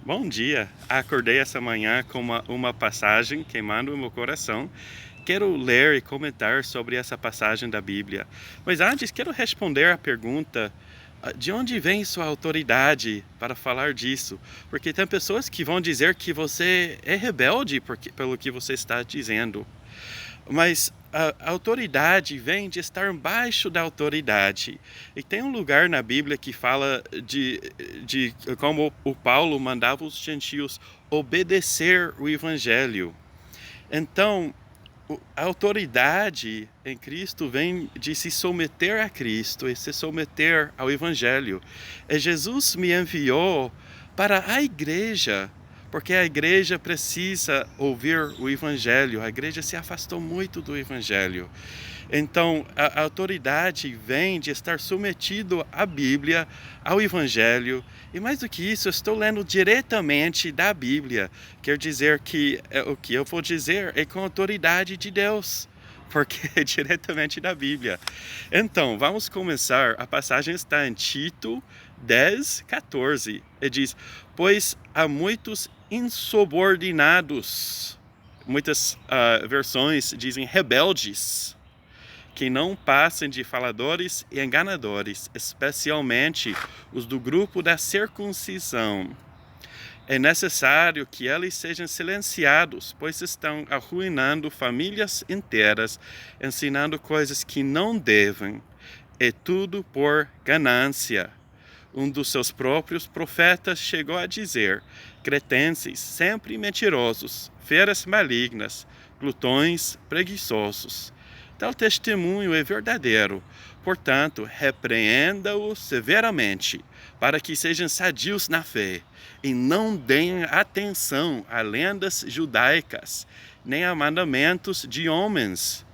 Bom dia! Acordei essa manhã com uma passagem queimando o meu coração. Quero ler e comentar sobre essa passagem da Bíblia. Mas antes, quero responder à pergunta: de onde vem sua autoridade para falar disso? Porque tem pessoas que vão dizer que você é rebelde pelo que você está dizendo. Mas a autoridade vem de estar embaixo da autoridade. E tem um lugar na Bíblia que fala de como o Paulo mandava os gentios obedecer o Evangelho. Então, a autoridade em Cristo vem de se submeter a Cristo e se submeter ao Evangelho. E Jesus me enviou para a igreja, porque a igreja precisa ouvir o Evangelho. A igreja se afastou muito do Evangelho. Então, a autoridade vem de estar submetido à Bíblia, ao Evangelho, e mais do que isso, eu estou lendo diretamente da Bíblia. Quer dizer que o que eu vou dizer é com a autoridade de Deus, porque é diretamente da Bíblia. Então, vamos começar. A passagem está em Tito 10:14. E diz: pois há muitos insubordinados. Muitas versões dizem rebeldes, que não passem de faladores e enganadores, especialmente os do grupo da circuncisão. É necessário que eles sejam silenciados, pois estão arruinando famílias inteiras, ensinando coisas que não devem, e tudo por ganância. Um dos seus próprios profetas chegou a dizer: cretenses, sempre mentirosos, feras malignas, glutões preguiçosos. Tal testemunho é verdadeiro. Portanto, repreenda-os severamente, para que sejam sadios na fé, e não deem atenção a lendas judaicas, nem a mandamentos de homens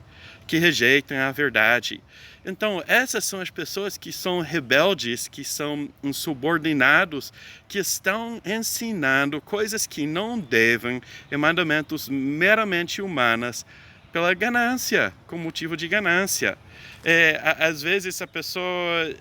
que rejeitam a verdade. Então, essas são as pessoas que são rebeldes, que são insubordinados, que estão ensinando coisas que não devem, e mandamentos meramente humanos, pela ganância, com motivo de ganância. Às vezes a pessoa,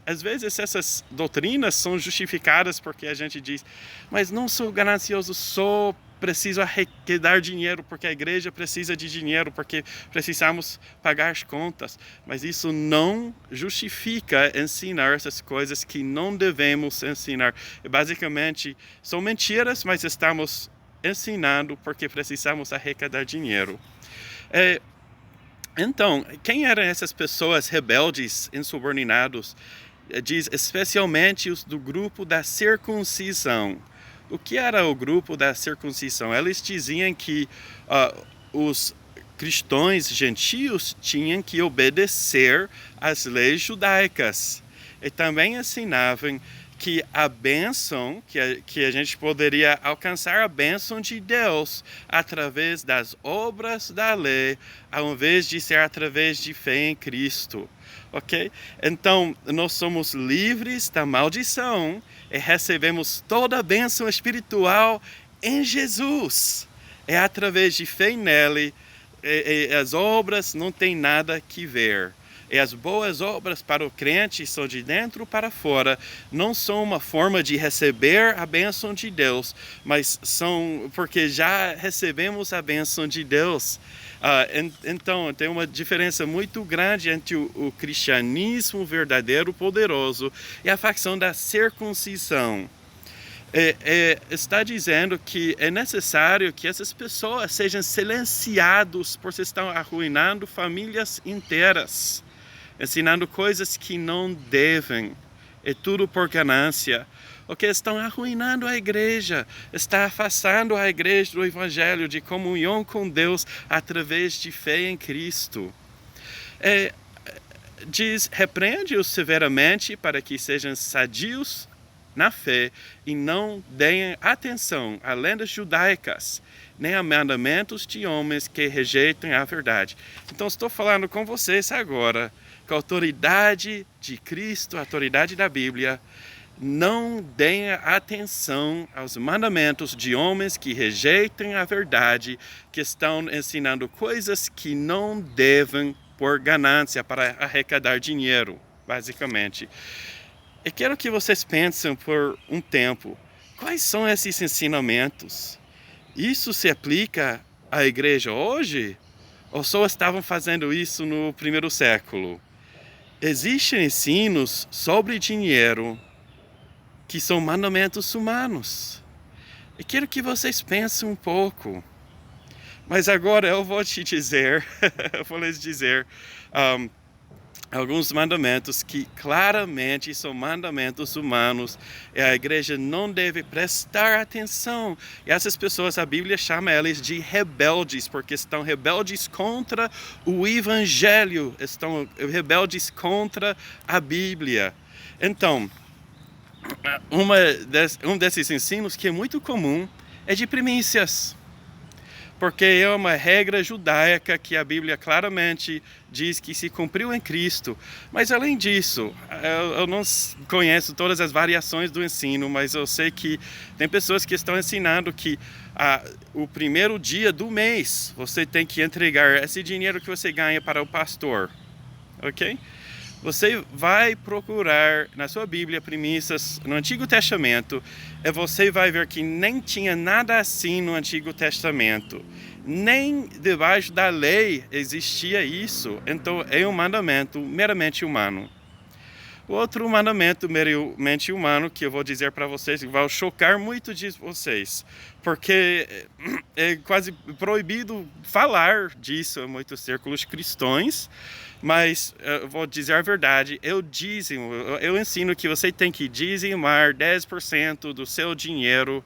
às vezes essas doutrinas são justificadas porque a gente diz: mas não sou ganancioso, sou preciso arrecadar dinheiro porque a igreja precisa de dinheiro, porque precisamos pagar as contas. Mas isso não justifica ensinar essas coisas que não devemos ensinar. Basicamente, são mentiras, mas estamos ensinando porque precisamos arrecadar dinheiro. Então, quem eram essas pessoas rebeldes, insubordinados? Diz especialmente os do grupo da circuncisão. O que era o grupo da circuncisão? Eles diziam que os cristãos gentios tinham que obedecer às leis judaicas. E também ensinavam que a bênção, que a gente poderia alcançar a bênção de Deus através das obras da lei, ao invés de ser através de fé em Cristo. Ok? Então, nós somos livres da maldição e recebemos toda a bênção espiritual em Jesus. É através de fé nele, e as obras não têm nada que ver. E as boas obras para o crente são de dentro para fora, não são uma forma de receber a bênção de Deus, mas são porque já recebemos a bênção de Deus. Então, tem uma diferença muito grande entre o cristianismo verdadeiro, poderoso, e a facção da circuncisão. Está dizendo que é necessário que essas pessoas sejam silenciadas, porque estão arruinando famílias inteiras, ensinando coisas que não devem, é tudo por ganância. Ok, estão arruinando a igreja, está afastando a igreja do Evangelho, de comunhão com Deus através de fé em Cristo. Diz: repreende-os severamente para que sejam sadios na fé e não deem atenção a lendas judaicas, nem a mandamentos de homens que rejeitam a verdade. Então, estou falando com vocês agora, com a autoridade de Cristo, a autoridade da Bíblia. Não deem atenção aos mandamentos de homens que rejeitam a verdade, que estão ensinando coisas que não devem por ganância, para arrecadar dinheiro, basicamente. Eu quero que vocês pensem por um tempo quais são esses ensinamentos? Isso se aplica à igreja hoje? Ou só estavam fazendo isso no primeiro século? Existem ensinos sobre dinheiro que são mandamentos humanos. E quero que vocês pensem um pouco. Mas agora eu vou te dizer, eu vou lhes dizer alguns mandamentos que claramente são mandamentos humanos e a igreja não deve prestar atenção. E essas pessoas, a Bíblia chama elas de rebeldes, porque estão rebeldes contra o Evangelho, estão rebeldes contra a Bíblia. Então, um desses ensinos que é muito comum é de primícias. Porque é uma regra judaica que a Bíblia claramente diz que se cumpriu em Cristo. Mas além disso, eu não conheço todas as variações do ensino, mas eu sei que tem pessoas que estão ensinando que o primeiro dia do mês você tem que entregar esse dinheiro que você ganha para o pastor, ok? Você vai procurar na sua Bíblia primícias no Antigo Testamento e você vai ver que nem tinha nada assim no Antigo Testamento. Nem debaixo da lei existia isso. Então é um mandamento meramente humano. O outro mandamento meramente humano que eu vou dizer para vocês vai chocar muito de vocês, porque é quase proibido falar disso em muitos círculos cristãos, mas eu vou dizer a verdade, eu ensino que você tem que dizimar 10% do seu dinheiro.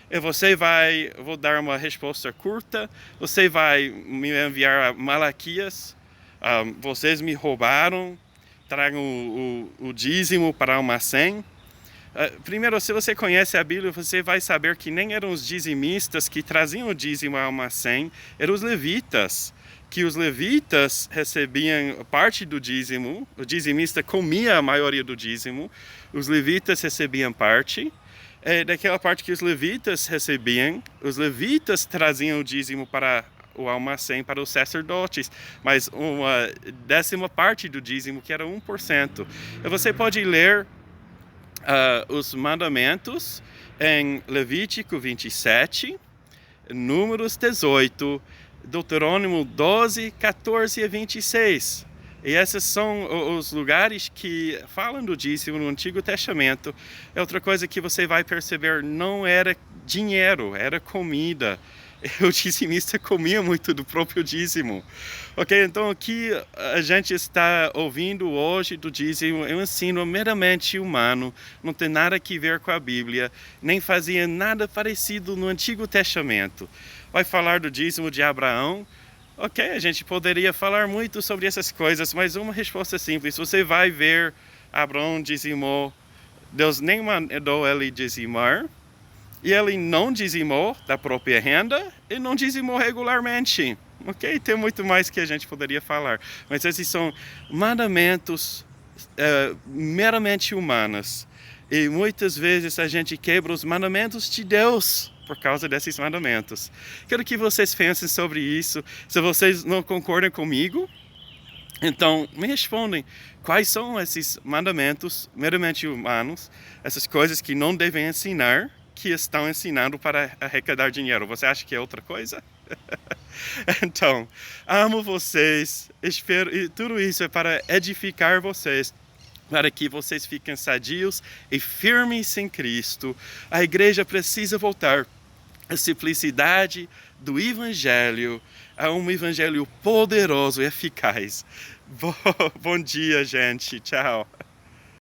E eu vou dar uma resposta curta, você vai me enviar a Malaquias, vocês me roubaram, tragam o dízimo para Almacém. Primeiro, se você conhece a Bíblia, você vai saber que nem eram os dizimistas que traziam o dízimo ao Almacém, eram os levitas, que os levitas recebiam parte do dízimo, o dizimista comia a maioria do dízimo, os levitas recebiam parte, daquela parte que os levitas recebiam, os levitas traziam o dízimo para o almacém para os sacerdotes, mas uma 10ª parte do dízimo, que era 1%. E você pode ler os mandamentos em Levítico 27, Números 18, Deuteronômio 12, 14 e 26. E esses são os lugares que falam do dízimo no Antigo Testamento. É outra coisa que você vai perceber, não era dinheiro, era comida. O dizimista comia muito do próprio dízimo. Ok, então o que a gente está ouvindo hoje do dízimo é um ensino meramente humano, não tem nada a ver com a Bíblia, nem fazia nada parecido no Antigo Testamento. Vai falar do dízimo de Abraão. Ok, a gente poderia falar muito sobre essas coisas, mas uma resposta simples. Você vai ver Abraão dizimou, Deus nem mandou ele dizimar, e ele não dizimou da própria renda e não dizimou regularmente. Ok, tem muito mais que a gente poderia falar, mas esses são mandamentos meramente humanos. E muitas vezes a gente quebra os mandamentos de Deus por causa desses mandamentos. Quero que vocês pensem sobre isso. Se vocês não concordam comigo, então me respondem. Quais são esses mandamentos meramente humanos, essas coisas que não devem ensinar, que estão ensinando para arrecadar dinheiro? Você acha que é outra coisa? Então, amo vocês, espero, e tudo isso é para edificar vocês, para que vocês fiquem sadios e firmes em Cristo. A igreja precisa voltar à simplicidade do Evangelho, a um Evangelho poderoso e eficaz. Bom dia, gente. Tchau.